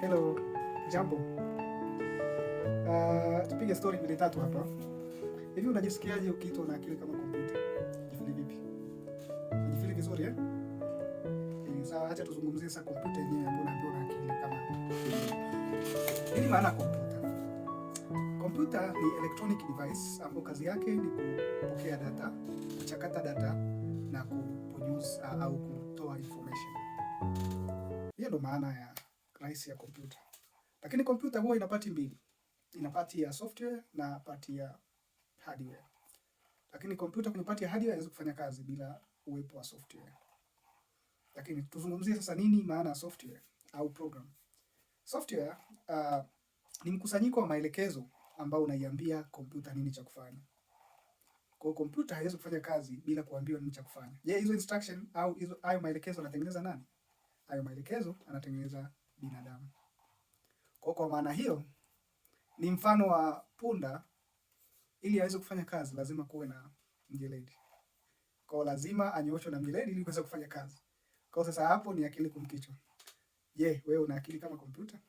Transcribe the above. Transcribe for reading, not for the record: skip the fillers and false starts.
Hello, jambo. Tupige story mbili tatu hapa. Hivi unajisikiaje ukiitwa na akili kama kompyuta? Unajifili vipi? Unajifili vizuri eh? Sawa, acha tuzungumzie sasa kompyuta yenyewe ambayo unaambiwa na akili kama. Nini maana kompyuta? Kompyuta ni electronic device ambayo kazi yake ni kupokea data, kuchakata data na kuproduce au kutoa information. Hiyo ndo maana ya rahisi ya kompyuta. Lakini kompyuta huwa ina pati mbili. Ina pati ya software na pati ya hardware. Lakini kompyuta kwenye pati ya hardware haiwezi kufanya kazi bila uwepo wa software. Lakini tuzungumzie sasa nini maana ya software au program. Software ni mkusanyiko wa maelekezo ambao unaiambia kompyuta nini cha kufanya. Kwa kompyuta haiwezi kufanya kazi bila kuambiwa nini cha kufanya. Je, hizo instruction au hayo maelekezo anatengeneza nani? Hayo maelekezo anatengeneza binadamu. Kwa maana hiyo ni mfano wa punda. Ili aweze kufanya kazi lazima kuwe na mjeledi. Kwa lazima anyooshwe na mjeledi ili kuweza kufanya kazi. Kwa sasa hapo ni akili kumkichwa. Je, wewe una akili kama kompyuta?